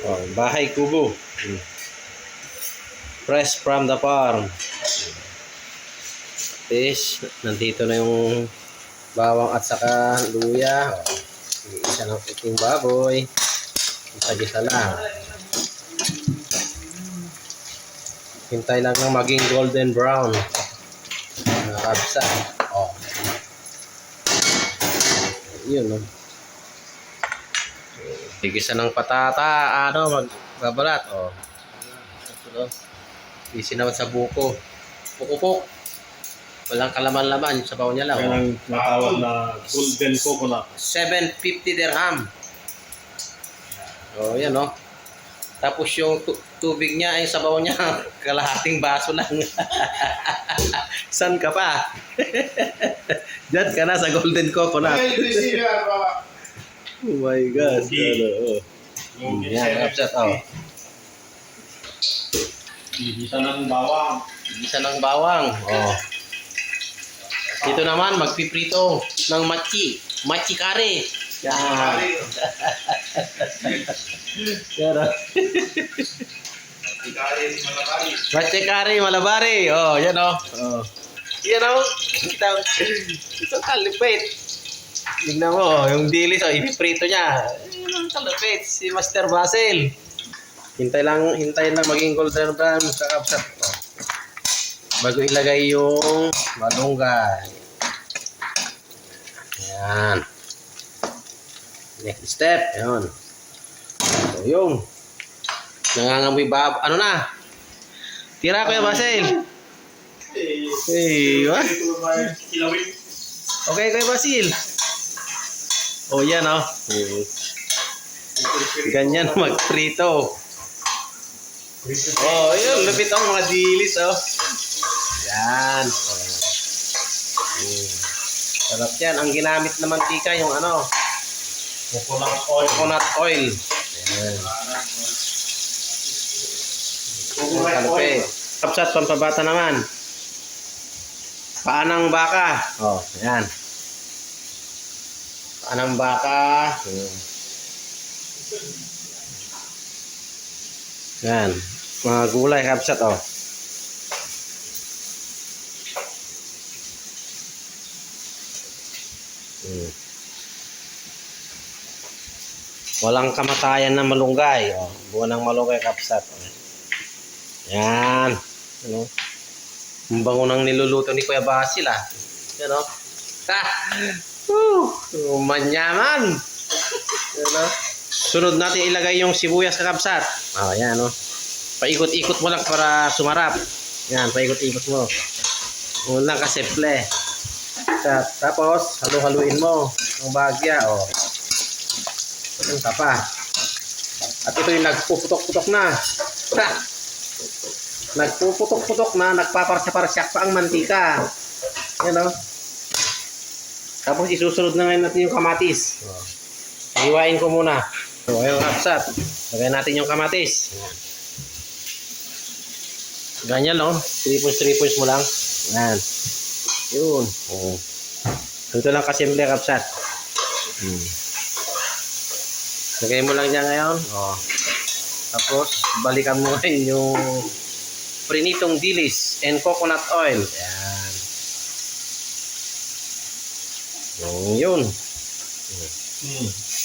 Oh, bahay kubo. Fresh from the farm. Fish. Nandito na yung bawang at saka luya. Oh, isa ng puting baboy. Isa-gisa lang. Hintay lang ng maging golden brown. Nakabsa. Oh. Yun, no? Igisa ng patata, magbabalat. Oh. Ito, isinaw sa buko. Pukupok. Walang kalaman-laman, yung sabaw niya lang. Yan ang natawag na golden coconut. 750 dirham. Oh, yan, no? Tapos yung tubig niya, ay sabaw niya, kalahating baso lang. San ka pa? Diyan ka na sa golden coconut. Oh my gosh. Yan, upset. Oh. Isa ng bawang. Isa ng bawang. Oh. Dito naman, magpiprito ng machi. Machi kare. Yan. Yan. Machi kare malabari. Oh, yan oh. Oh. Yan oh. Ito kalipit. Tignan mo, yung dilis, ipiprito niya. Yan ang kalipit. Si Master Basil. Hintay lang maging golden brown sa kapsat. Oh. Bago ilagay yung malunggay. Yan. Next step, yun. So, yung nangangamoy ano na? Tira ko yung Basil. Hey, what? Okay, Kuya Basil. Oh, yan, oh. Ganyan magprito. Oh, yun. Lupit ang mga dilis, oh. Yan. Sarap yan. Ang ginamit na mantika, yung ano? Coconut oil. Yan. Coconut oil. Kapsat, pampabata naman. Paanang baka. Oh, yan. Paanang baka. Yan. Mga gulay, kapsat, oh. Walang kamatayan na malunggay. Oh. Buwan ng malunggay, kapsat. Oh. Yan. Ano? Ang bango ng niluluto ni Kuya Basil, ah. Yan, oh. Ha! Manyaman! Yan, oh. Sunod natin ilagay yung sibuyas sa kapsat. Oh, yan, oh. Paikot-ikot mo lang para sumarap. Yan, paikot-ikot mo. Unang kasimple. Tapos, halu-haluin mo ang bagya, oh. Ang tapa. At ito yung nagpuputok-putok na. Ha! Nagpuputok-putok na, nagpaparsya-parsyak pa ang mantika. Yan, oh. Tapos isusunod na ngayon natin yung kamatis. Oh. Hiwain ko muna. So, yung kapsat. Lagyan natin yung kamatis. Ganyan, no? 3 points mo lang. Yan. Yun. Oh. Ito lang kasimple, kapsat. Lagay mo lang dyan ngayon. Oh. Tapos, balikan mo ngayon yung prinitong dilis and coconut oil. Yan. Yun.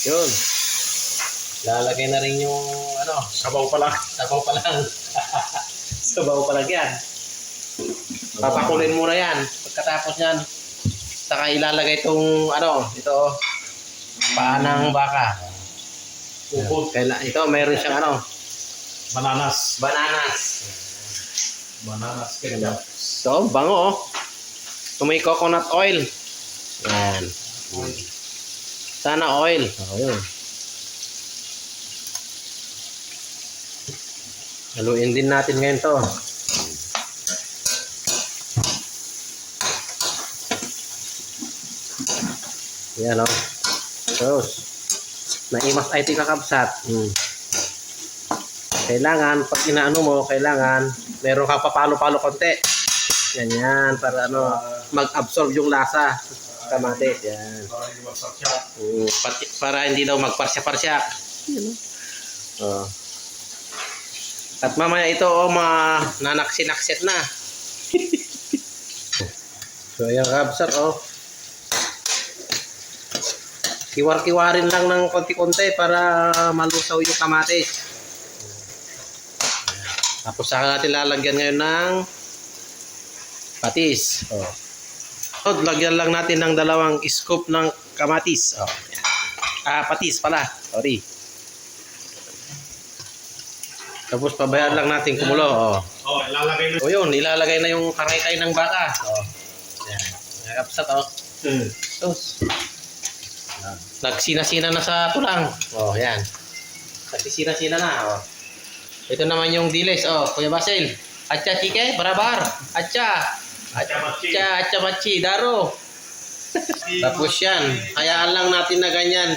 Yun. Lalagay na rin yung ano. Sabaw pa lang. Sabaw pa lang. Sabaw pa lang yan. Papakulin muna yan. Pagkatapos yan, saka ilalagay itong ano, ito, paanang baka. Ito, mayroon siyang ano, Bananas. bananas. Ketchup. So, bango, oh. Ito may coconut oil. Yan. Sana oil. Oh, yun. Haluin din natin ngayon to. Yan, oh. Tapos, naimas IT kakabsat. Kailangan, pag inaano mo, kailangan, meron ka papalo-palo konti. Ganyan, para ano, mag-absorb yung lasa. Kamatis, yan. Para hindi magsaksyak. Para hindi daw magparsya-parsya. Yan, oh. At mamaya ito, nanaksinaksit na. So, ayan kabsat, Kiwar-kiwarin lang ng konti-konti para malusaw yung kamatis. Tapos saka natin lalagyan ngayon ng patis. Lagyan lang natin ng 2 scoop ng kamatis. Patis pala. Sorry. Tapos pabayaan lang natin kumulo. Ilalagay na. Yun, ilalagay na yung karay ng baka. Yan. Nakapsat, Tapos, nagsina-sina na sa tulang. Yan. Nagsisina-sina na, Ito naman yung dilis, Kuya Basil. Atcha chike, barabar. Atcha machi, daro. Tapos yan, hayaan lang natin na ganyan.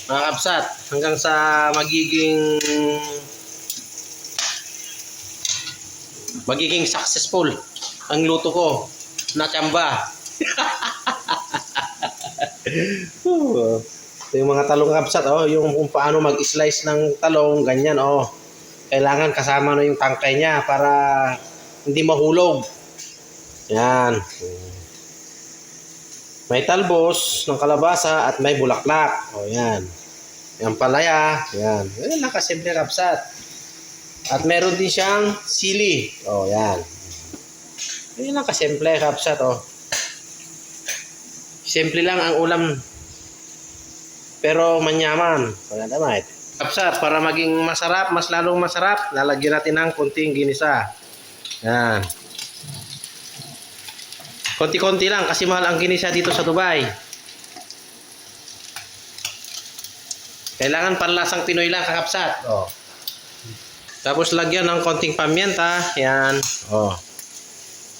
Mga kapsat, hanggang sa magiging successful ang luto ko na tsamba. Ito yung mga talong kapsat, yung kung paano mag-slice ng talong, ganyan, Kailangan kasama na yung tangkay niya para hindi mahulog. Yan. May talbos ng kalabasa at may bulaklak. Yan. Yung palaya. Yan. Yan lang kasimple kapsat. At meron din siyang sili. Yan. Yan lang kasimple kapsat, Simple lang ang ulam. Pero manyaman. Yan naman. Kapsat, para maging masarap, mas lalong masarap, lalagyan natin ng konting ginisa. Yan. Konti-konti lang kasi mahal ang ginisa dito sa Dubai. Kailangan panlasang Pinoy lang, kakapsat. Tapos lagyan ng konting pamienta. Yan.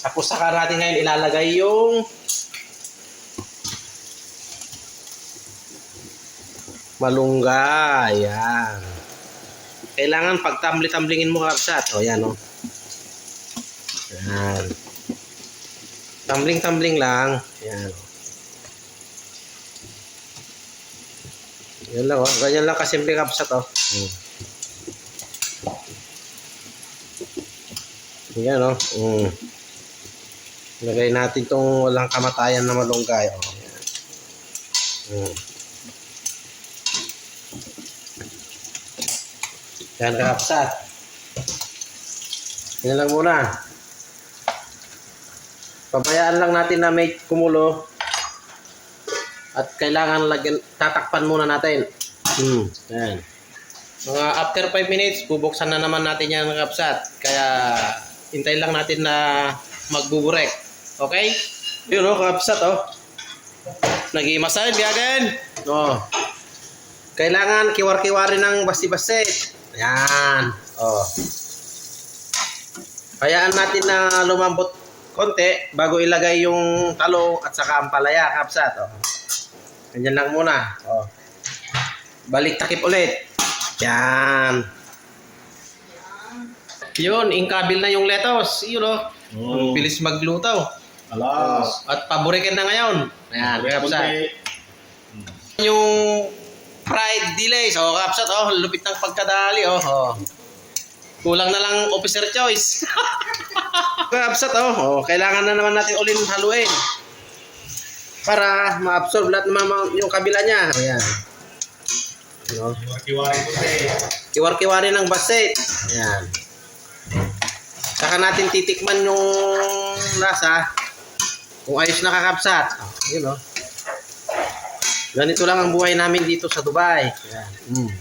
Tapos saka natin ngayon ilalagay yung malunggay. Yan. Kailangan pagtambli-tamblingin mo, kakapsat. Yan, Yan. Tumbling lang. Yan. Yan lang, Ganyan lang kasimple kapsat, Yan, Lagay natin tong walang kamatayan na malunggay, Yan. Yan, kapsat. Yan lang muna. Pabayaan lang natin na may kumulo. At kailangan tatakpan muna natin. Yan. Mga after 5 minutes, bubuksan na naman natin yan mga kapsat. Kaya, hintayin lang natin na magbuburek. Okay? Yun, kapsat, Nag-iimasay, biyagan. Kailangan kiwar-kiwarin ng basti-basti. Yan. Hayaan natin na lumambot konti bago ilagay yung talong at saka ang palaya, kapsat. Ganyan lang muna. Balik takip ulit. Yan. Yun, ingkabil na yung lettuce. Yun, Ang bilis magluto. Alas. At paborikin na ngayon. Ayan, kapsat. Yung fried delays. Kapsat, lupit ng pagkadali. Kulang na lang officer choice. Kapsat, kailangan na naman natin ulit haluin para ma-absorb lahat naman yung kabila niya. Ayan. Kiwar-kiwari ng basit. Ayan. Saka natin titikman yung lasa kung ayos na, kakapsat. Yun, Ganito lang ang buhay namin dito sa Dubai. Ayan.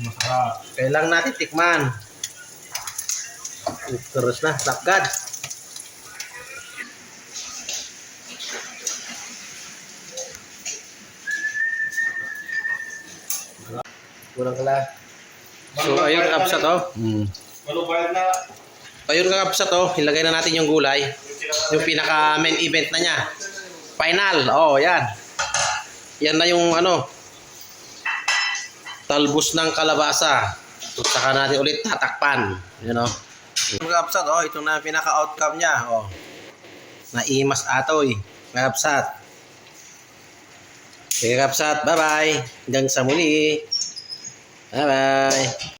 Masarap. Kailangan natin tikman. Terus na, lakad. Kurang kala. So, ayun, kapsat, Malubayad na. Ayun, kapsat, ilagay na natin yung gulay. Yung pinaka main event na niya. Final. Yan. Yan na yung talbos ng kalabasa. Saka natin ulit tatakpan. Yan, Kapsat, ito na pinaka-outcome niya. Naimas atoy. Kapsat. Sige, kapsat. Bye-bye. Hanggang sa muli. Bye-bye.